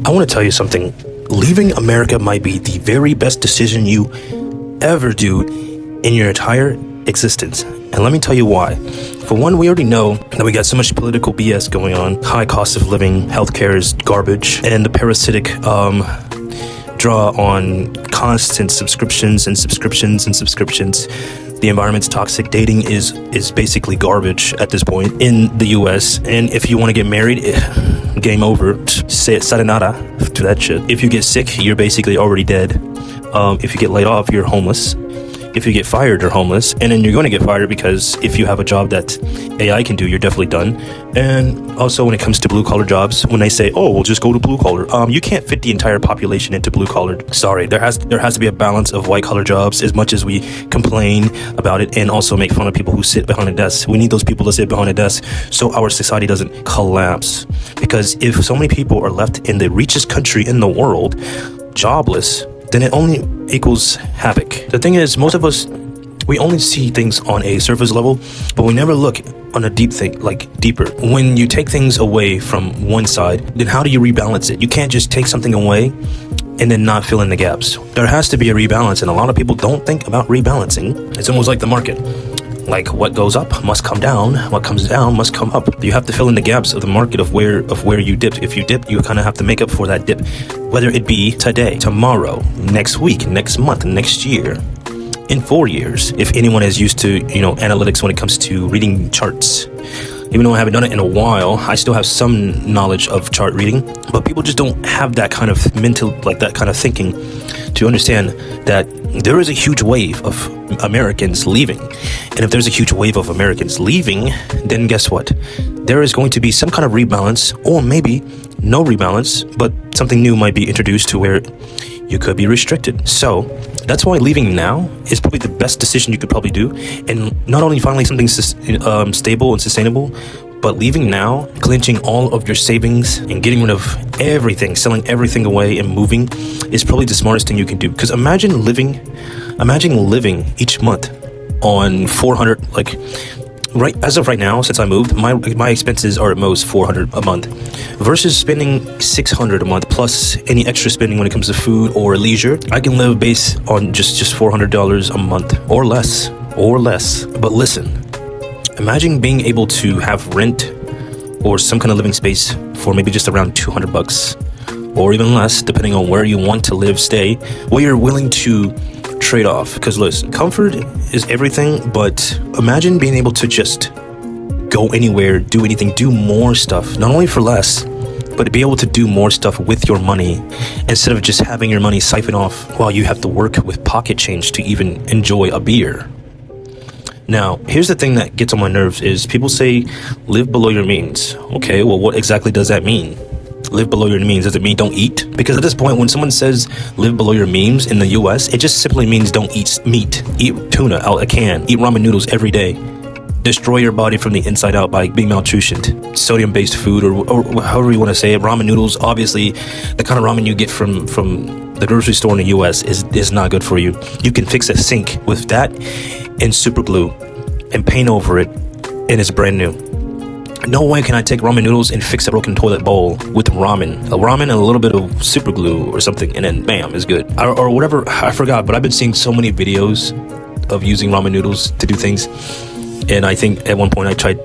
I want to tell you something. Leaving America might be the very best decision you ever do in your entire existence. And let me tell you why. For one, we already know that we got so much political BS going on. High cost of living, healthcare is garbage, and the parasitic draw on constant subscriptions and subscriptions and subscriptions. The environment's toxic. Dating is basically garbage at this point in the US. And if you want to get married, game over. Say sayonara to that shit. If you get sick, you're basically already dead. If you get laid off, you're homeless. If you get fired, you're homeless. And then you're going to get fired because if you have a job that AI can do, you're definitely done. And also when it comes to blue collar jobs, when they say, oh, we'll just go to blue collar, you can't fit the entire population into blue collar. Sorry, there has to be a balance of white collar jobs. As much as we complain about it and also make fun of people who sit behind a desk, we need those people to sit behind a desk so our society doesn't collapse. Because if so many people are left in the richest country in the world jobless, then it only equals havoc. The thing is, most of us, we only see things on a surface level, but we never look on a deep thing, like deeper. When you take things away from one side, then how do you rebalance it? You can't just take something away and then not fill in the gaps. There has to be a rebalance, and a lot of people don't think about rebalancing. It's almost like the market. Like what goes up must come down, what comes down must come up. You have to fill in the gaps of the market of where you dipped. If you dip, you kind of have to make up for that dip, whether it be today, tomorrow, next week, next month, next year, in 4 years. If anyone is used to, analytics when it comes to reading charts. Even though I haven't done it in a while, I still have some knowledge of chart reading, but people just don't have that kind of mental, like that kind of thinking to understand that there is a huge wave of Americans leaving. And if there's a huge wave of Americans leaving, then guess what? There is going to be some kind of rebalance, or maybe no rebalance, but something new might be introduced to where you could be restricted. So that's why leaving now is probably the best decision you could probably do. And not only finding something stable and sustainable, but leaving now, clinching all of your savings and getting rid of everything, selling everything away and moving is probably the smartest thing you can do. Because imagine living each month on 400, right as of right now, since I moved, my expenses are at most 400 a month versus spending 600 a month plus any extra spending when it comes to food or leisure. I can live based on just $400 a month or less. But listen, imagine being able to have rent or some kind of living space for maybe just around $200 or even less, depending on where you want to live, stay, where you're willing to trade off. Because listen, comfort is everything, but imagine being able to just go anywhere, do anything, do more stuff, not only for less, but to be able to do more stuff with your money instead of just having your money siphon off while you have to work with pocket change to even enjoy a beer. Now, here's the thing that gets on my nerves is people say, live below your means. Okay, well, what exactly does that mean? Live below your means. Does it mean don't eat? Because at this point, when someone says live below your means in the US, it just simply means don't eat meat, eat tuna out a can, eat ramen noodles every day, destroy your body from the inside out by being malnutritioned, sodium-based food, or however you want to say it. Ramen noodles, obviously, the kind of ramen you get from the grocery store in the US is not good for you. You can fix a sink with that and super glue and paint over it, and it's brand new. No way can I take ramen noodles and fix a broken toilet bowl with ramen and a little bit of super glue or something, and then bam, it's good. Or whatever, I forgot, but I've been seeing so many videos of using ramen noodles to do things. And I think at one point I tried,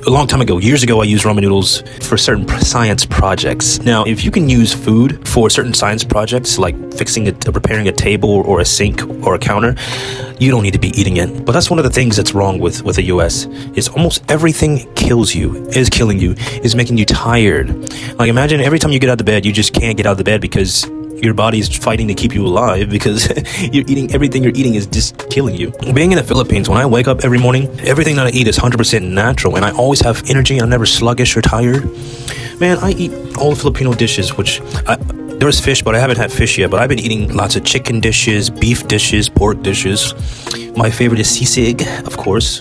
a long time ago, years ago, I used ramen noodles for certain science projects. Now, if you can use food for certain science projects, like repairing a table or a sink or a counter, you don't need to be eating it. But that's one of the things that's wrong with the US, is almost everything is killing you, is making you tired. Like imagine every time you get out of bed, you just can't get out of the bed because your body's fighting to keep you alive because everything you're eating is just killing you. Being in the Philippines, when I wake up every morning, everything that I eat is 100% natural, and I always have energy. I'm never sluggish or tired. Man, I eat all the Filipino dishes, there's fish, but I haven't had fish yet. But I've been eating lots of chicken dishes, beef dishes, pork dishes. My favorite is sisig, of course,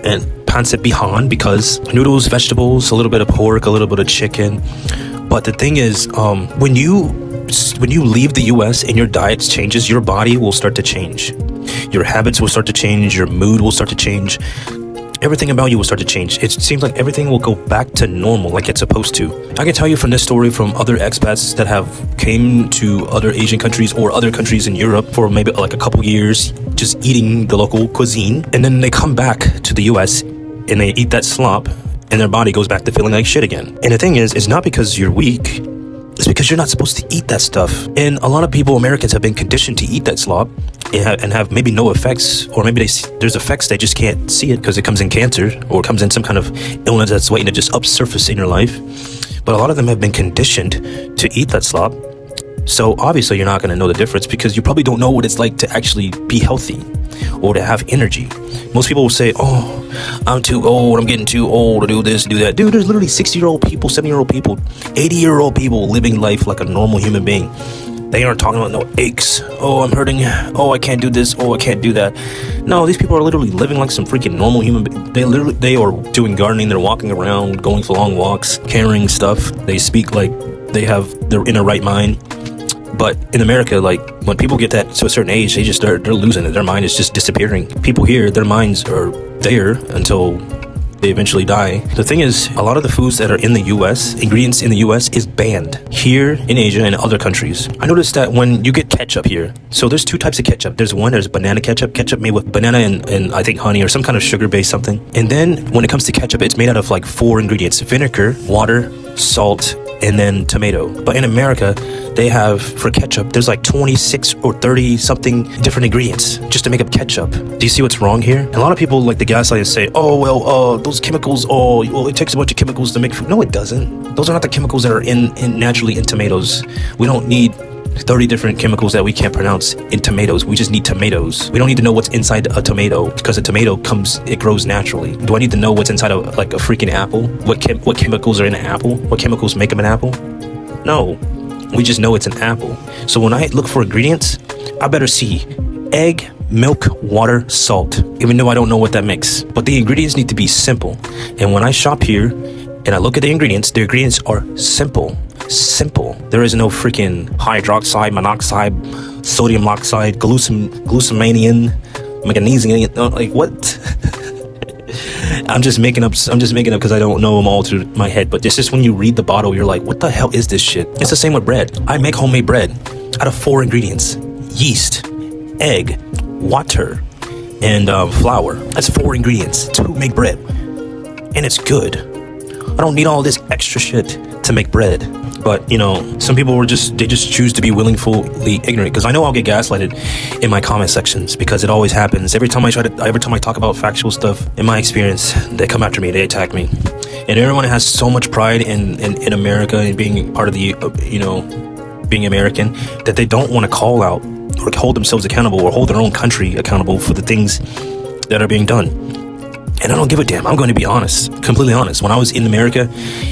and pancit bihon, because noodles, vegetables, a little bit of pork, a little bit of chicken. But the thing is, when you leave the US and your diet changes, your body will start to change. Your habits will start to change. Your mood will start to change. everything about you will start to change. It seems like everything will go back to normal like it's supposed to. I can tell you from this story from other expats that have came to other Asian countries or other countries in Europe for maybe like a couple years, just eating the local cuisine, and then they come back to the US and they eat that slop, and their body goes back to feeling like shit again. And the thing is, it's not because you're weak, it's because you're not supposed to eat that stuff. And a lot of people, Americans, have been conditioned to eat that slop and have maybe no effects, or maybe there's effects, they just can't see it because it comes in cancer or comes in some kind of illness that's waiting to just upsurface in your life. But a lot of them have been conditioned to eat that slop. So obviously you're not going to know the difference because you probably don't know what it's like to actually be healthy or to have energy. Most people will say, oh, I'm too old, I'm getting too old to do this, do that. Dude, there's literally 60-year-old people, 70-year-old people, 80-year-old people living life like a normal human being. They aren't talking about no aches. Oh, I'm hurting. Oh, I can't do this. Oh, I can't do that. No, these people are literally living like some freaking normal human beings. They are doing gardening. They're walking around, going for long walks, carrying stuff. They speak like they're in a right mind. But in America, like when people get that to a certain age, they're losing it. Their mind is just disappearing. People here, their minds are there until they eventually die. The thing is, a lot of the foods that are in the US, ingredients in the US, is banned here in Asia and other countries. I noticed that when you get ketchup here, so there's two types of ketchup. There's banana ketchup made with banana and I think honey or some kind of sugar-based something. And then when it comes to ketchup, it's made out of like 4 ingredients: vinegar, water, salt, and then tomato. But in America, they have, for ketchup, there's like 26 or 30 something different ingredients just to make up ketchup. Do you see what's wrong here? And a lot of people like the gaslight and say, oh, well, those chemicals, it takes a bunch of chemicals to make food. No, it doesn't. Those are not the chemicals that are naturally in tomatoes. We don't need 30 different chemicals that we can't pronounce in tomatoes. We just need tomatoes. We don't need to know what's inside a tomato because a tomato it grows naturally. Do I need to know what's inside of like a freaking apple? What chemicals are in an apple? What chemicals make up an apple? No, we just know it's an apple. So when I look for ingredients, I better see egg, milk, water, salt, even though I don't know what that makes. But the ingredients need to be simple. And when I shop here and I look at the ingredients are simple. There is no freaking hydroxide, monoxide, sodium oxide, glucosamine, magnesium. Like what? I'm just making up because I don't know them all through my head. But it's just when you read the bottle, you're like, what the hell is this shit? It's the same with bread. I make homemade bread out of 4 ingredients: yeast, egg, water, and flour. That's 4 ingredients to make bread, and it's good. I don't need all this extra shit to make bread. But, some people they just choose to be willingly ignorant. Because I know I'll get gaslighted in my comment sections because it always happens. Every time I talk about factual stuff, in my experience, they come after me, they attack me. And everyone has so much pride in America and being part of the, being American, that they don't want to call out or hold themselves accountable or hold their own country accountable for the things that are being done. And I don't give a damn. I'm going to be honest, completely honest. When I was in America,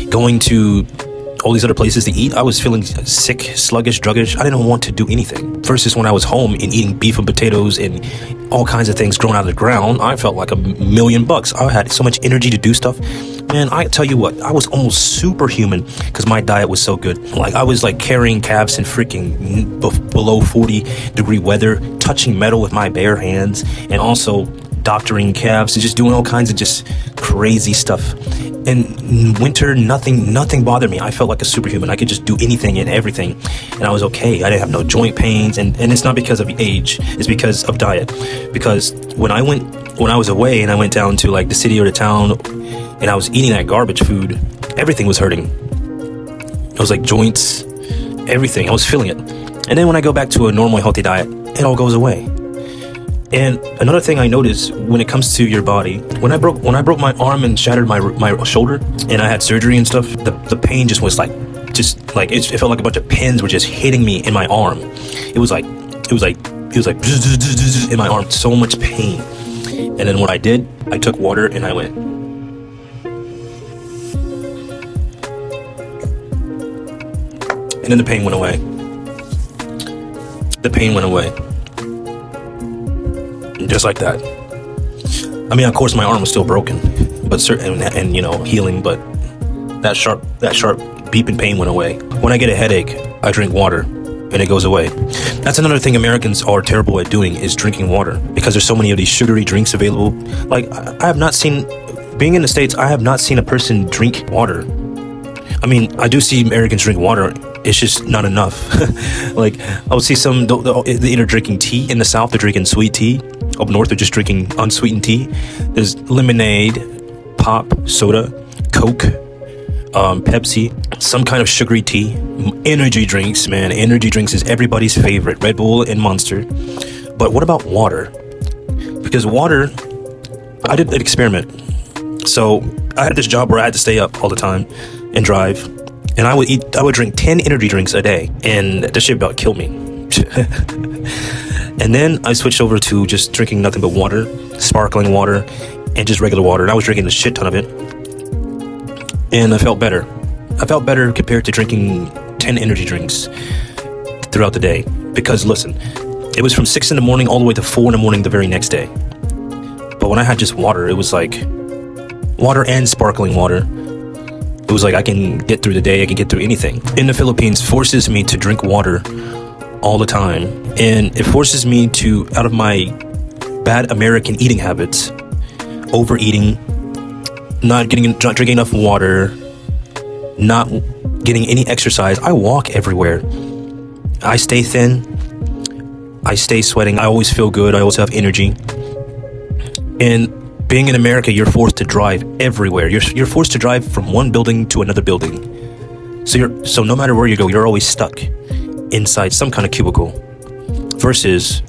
going to all these other places to eat, I was feeling sick, sluggish, druggish. I didn't want to do anything. Versus when I was home and eating beef and potatoes and all kinds of things grown out of the ground, I felt like $1,000,000. I had so much energy to do stuff. Man, I tell you what, I was almost superhuman because my diet was so good. Like I was like carrying calves in freaking below 40-degree weather, touching metal with my bare hands, and also doctoring calves and just doing all kinds of just crazy stuff. And in winter, nothing bothered me. I felt like a superhuman. I could just do anything and everything, and I was okay. I didn't have no joint pains, and it's not because of age. It's because of diet. Because when I was away and I went down to like the city or the town, and I was eating that garbage food, everything was hurting. It was like joints, everything. I was feeling it. And then when I go back to a normal, healthy diet, it all goes away. And another thing I noticed when it comes to your body, when I broke my arm and shattered my shoulder, and I had surgery and stuff, the pain just was like it felt like a bunch of pins were just hitting me in my arm. It was like in my arm, so much pain. And then what I did, I took water and I went. And then the pain went away. Just like that. I mean, of course, my arm was still broken, but healing. But that sharp beeping pain went away. When I get a headache, I drink water. and it goes away. That's another thing Americans are terrible at doing, is drinking water, because there's so many of these sugary drinks available. Like, I have not seen, being in the States, I have not seen a person drink water. I mean, I do see Americans drink water. It's just not enough. Like, I'll see some, they're either drinking tea. In the South, they're drinking sweet tea. Up north, they're just drinking unsweetened tea. There's lemonade, pop, soda, Coke, Pepsi, some kind of sugary tea, energy drinks, man. Energy drinks is everybody's favorite, Red Bull and Monster. But what about water? Because water, I did an experiment. So I had this job where I had to stay up all the time and drive, and I would drink 10 energy drinks a day, and that shit about killed me. And then I switched over to just drinking nothing but water, sparkling water, and just regular water. And I was drinking a shit ton of it, and I felt better. I felt better compared to drinking 10 energy drinks throughout the day. Because listen, it was from 6 in the morning all the way to 4 in the morning the very next day. But when I had just water, it was like water and sparkling water. It was like I can get through the day, I can get through anything. In the Philippines, forces me to drink water all the time. And it forces me to, out of my bad American eating habits, overeating, not drinking enough water, not getting any exercise. I walk everywhere. I stay thin. I stay sweating. I always feel good. I always have energy. And being in America, you're forced to drive everywhere. You're forced to drive from one building to another building. So no matter where you go, you're always stuck inside some kind of cubicle. Versus,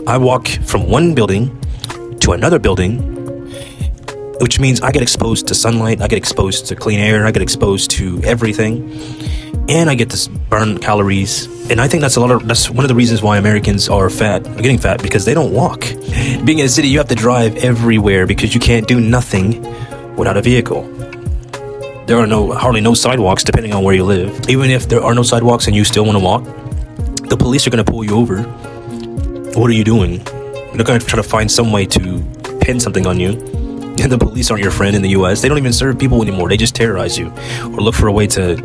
I walk from one building to another building, which means I get exposed to sunlight, I get exposed to clean air, I get exposed to everything, and I get to burn calories. And I think that's one of the reasons why Americans are getting fat, because they don't walk. Being in a city, you have to drive everywhere because you can't do nothing without a vehicle. There are hardly no sidewalks depending on where you live. Even if there are no sidewalks and you still want to walk, the police are going to pull you over. What are you doing? They're going to try to find some way to pin something on you. And the police aren't your friend in the US. They don't even serve people anymore. They just terrorize you or look for a way to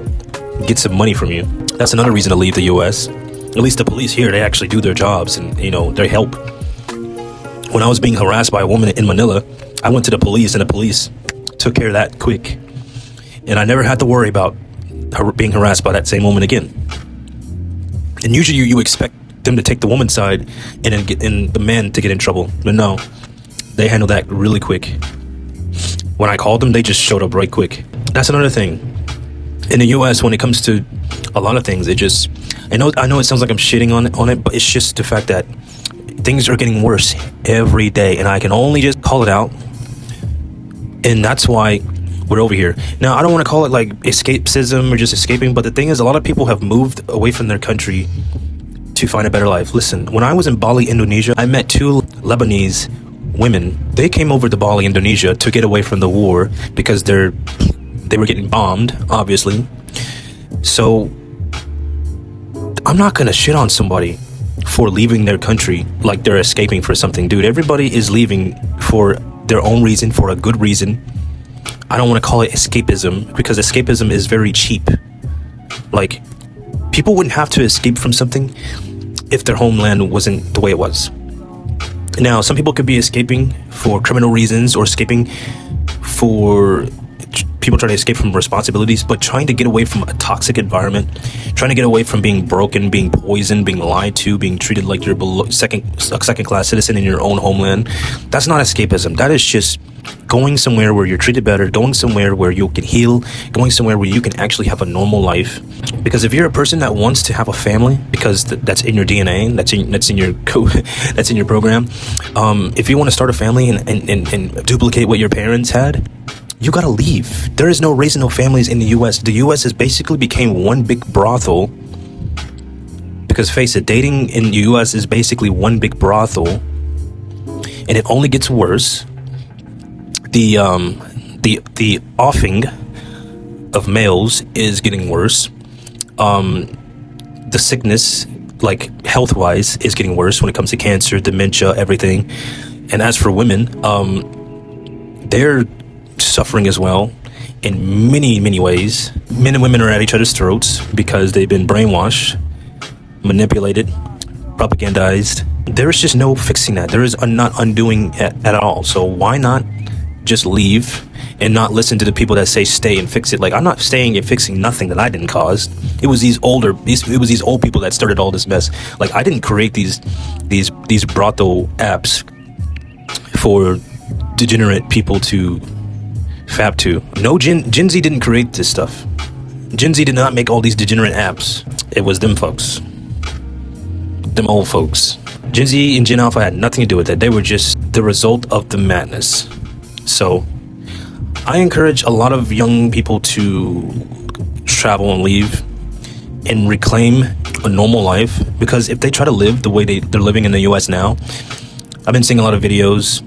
get some money from you. That's another reason to leave the US. At least the police here, they actually do their jobs and, they help. When I was being harassed by a woman in Manila, I went to the police, and the police took care of that quick. And I never had to worry about being harassed by that same woman again. And usually you expect them to take the woman's side and then get in the men to get in trouble. But no, they handle that really quick. When I called them, they just showed up right quick. That's another thing. In the US, when it comes to a lot of things, I know it sounds like I'm shitting on it, but it's just the fact that things are getting worse every day, and I can only just call it out. And that's why we're over here. Now, I don't want to call it like escapism or just escaping, but the thing is, a lot of people have moved away from their country to find a better life. Listen, when I was in Bali, Indonesia, I met 2 Lebanese women. They came over to Bali, Indonesia to get away from the war because they were getting bombed, obviously. So I'm not gonna shit on somebody for leaving their country like they're escaping for something. Dude, everybody is leaving for their own reason, for a good reason. I don't want to call it escapism, because escapism is very cheap. Like, people wouldn't have to escape from something if their homeland wasn't the way it was. Now, some people could be escaping for criminal reasons, or escaping for people trying to escape from responsibilities, but trying to get away from a toxic environment, trying to get away from being broken, being poisoned, being lied to, being treated like you're a second-class citizen in your own homeland. That's not escapism. That is just going somewhere where you're treated better, going somewhere where you can heal, going somewhere where you can actually have a normal life. Because if you're a person that wants to have a family, because that's in your DNA, that's in your that's in your program. If you want to start a family and duplicate what your parents had, you gotta leave. There is no raising no families in the US. The US has basically became one big brothel. Because face it, dating in the US is basically one big brothel, and it only gets worse. The offing of males is getting worse. The sickness, like health-wise, is getting worse when it comes to cancer, dementia, everything. And as for women, they're suffering as well in many ways. Men and women are at each other's throats because they've been brainwashed manipulated, propagandized. There is just no fixing that. There is not undoing at all. So why not just leave and not listen to the people that say stay and fix it? Like, I'm not staying and fixing nothing that I didn't cause. It was these old people that started all this mess. Like, I didn't create these brothel apps for degenerate people to fap to. No, Gen Z didn't create this stuff. Gen Z did not make all these degenerate apps. It was them folks. Them old folks. Gen Z and Gen Alpha had nothing to do with it. They were just the result of the madness. So I encourage a lot of young people to travel and leave and reclaim a normal life, because if they try to live the way they're living in the US now, I've been seeing a lot of videos,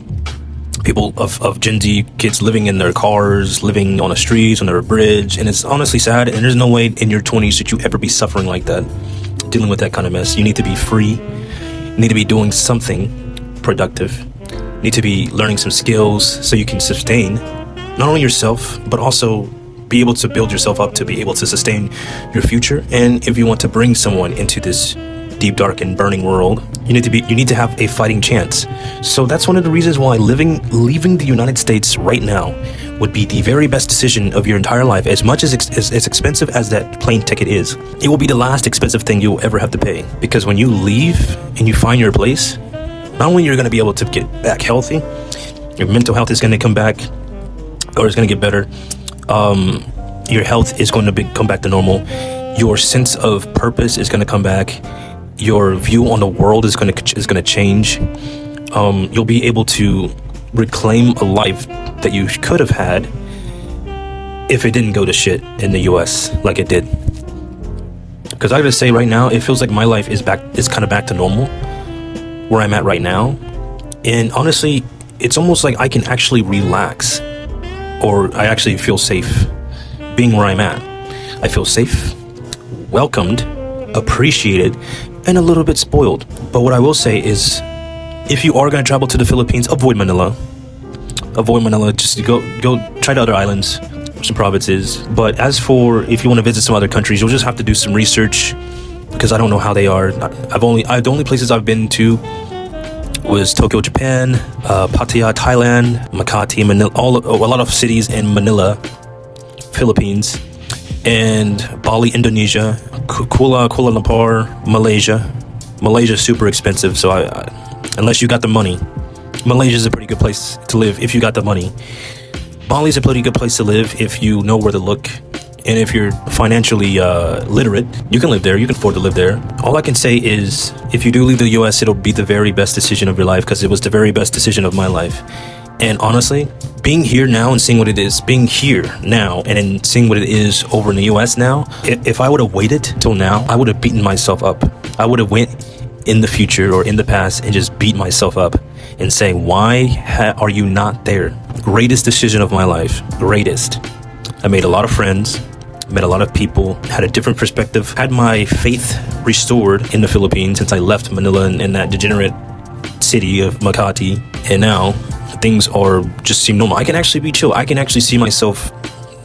people of Gen Z kids living in their cars, living on the streets, under a bridge, and it's honestly sad. And there's no way in your 20s that you ever be suffering like that, dealing with that kind of mess. You need to be free. You need to be doing something productive. You need to be learning some skills so you can sustain not only yourself, but also be able to build yourself up to be able to sustain your future. And if you want to bring someone into this deep, dark, and burning world, you need to have a fighting chance. So that's one of the reasons why leaving the United States right now would be the very best decision of your entire life. As much as expensive as that plane ticket is, it will be the last expensive thing you'll ever have to pay. Because when you leave and you find your place, not only you're going to be able to get back healthy, your mental health is going to come back, or it's going to get better. Your health is going to come back to normal. Your sense of purpose is going to come back. Your view on the world is going to change. You'll be able to reclaim a life that you could have had if it didn't go to shit in the US like it did. Because I gotta say, right now, it feels like my life is kind of back to normal where I'm at right now. And honestly, it's almost like I can actually relax, or I actually feel safe being where I'm at. I feel safe, welcomed, appreciated, and a little bit spoiled. But what I will say is, if you are going to travel to the Philippines, avoid Manila. Just go try the other islands, some provinces. But as for if you want to visit some other countries, you'll just have to do some research, because I don't know how they are. The only places I've been to was Tokyo, Japan, Pattaya, Thailand, Makati, Manila, a lot of cities in Manila, Philippines, and Bali, Indonesia, Kuala Lumpur, Malaysia. Malaysia is super expensive, so unless you got the money, Malaysia is a pretty good place to live if you got the money. Bali is a pretty good place to live if you know where to look, and if you're financially literate, you can live there. You can afford to live there. All I can say is, if you do leave the US, it'll be the very best decision of your life, because it was the very best decision of my life. And honestly, being here now and seeing what it is, being here now and then seeing what it is over in the US now, if I would have waited till now, I would have beaten myself up. I would have went in the future or in the past and just beat myself up and say, why are you not there? Greatest decision of my life. Greatest. I made a lot of friends, met a lot of people, had a different perspective, had my faith restored in the Philippines since I left Manila in that degenerate city of Makati. And now things just seem normal. I can actually be chill. I can actually see myself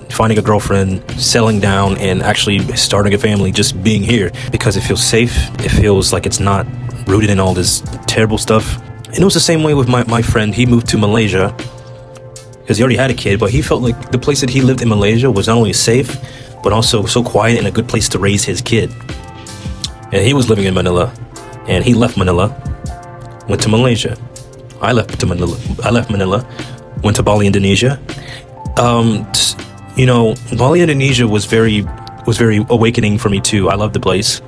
finding a girlfriend, settling down, and actually starting a family, just being here, because it feels safe. It feels like it's not rooted in all this terrible stuff. And it was the same way with my friend. He moved to Malaysia because he already had a kid, but he felt like the place that he lived in Malaysia was not only safe, but also so quiet and a good place to raise his kid. And he was living in Manila, and he left Manila, went to Malaysia. I left Manila, went to Bali, Indonesia. Bali, Indonesia was very awakening for me too. I loved the place.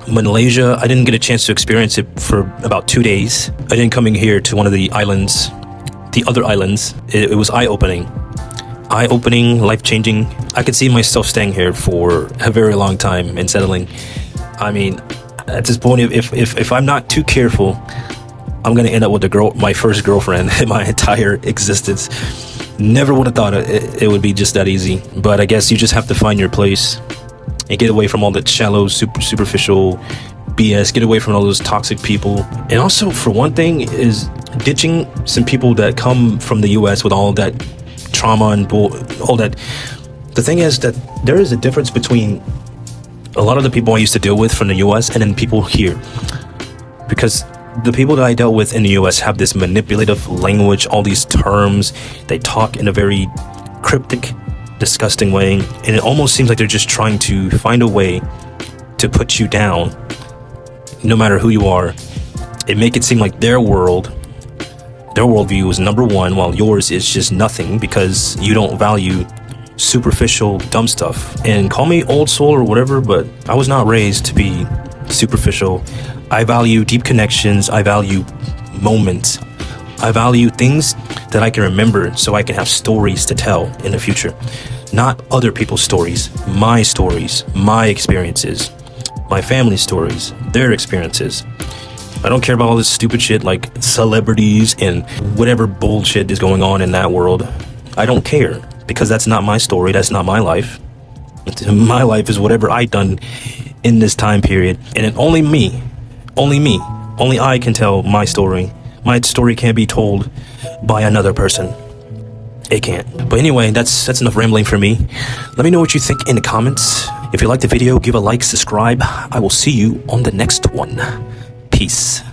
Malaysia, I didn't get a chance to experience it for about 2 days. I didn't come in here to one of the islands, the other islands. It was eye-opening, life-changing. I could see myself staying here for a very long time and settling. I mean, at this point, if I'm not too careful, I'm gonna end up with my first girlfriend in my entire existence. Never would have thought it would be just that easy. But I guess you just have to find your place and get away from all that shallow, superficial BS. Get away from all those toxic people. And also, for one thing, is ditching some people that come from the US with all that trauma and all that. The thing is that there is a difference between a lot of the people I used to deal with from the US and then people here. Because the people that I dealt with in the US have this manipulative language, all these terms. They talk in a very cryptic, disgusting way. And it almost seems like they're just trying to find a way to put you down, no matter who you are. And make it seem like their worldview is number one, while yours is just nothing because you don't value superficial, dumb stuff. And call me old soul or whatever, but I was not raised to be superficial. I value deep connections. I value moments. I value things that I can remember so I can have stories to tell in the future. Not other people's stories, my experiences, my family's stories, their experiences. I don't care about all this stupid shit like celebrities and whatever bullshit is going on in that world. I don't care because that's not my story. That's not my life. My life is whatever I done in this time period. And only I can tell my story. My story can't be told by another person. It can't. But anyway, that's enough rambling for me. Let me know what you think in the comments. If you liked the video, give a like, subscribe. I will see you on the next one. Peace.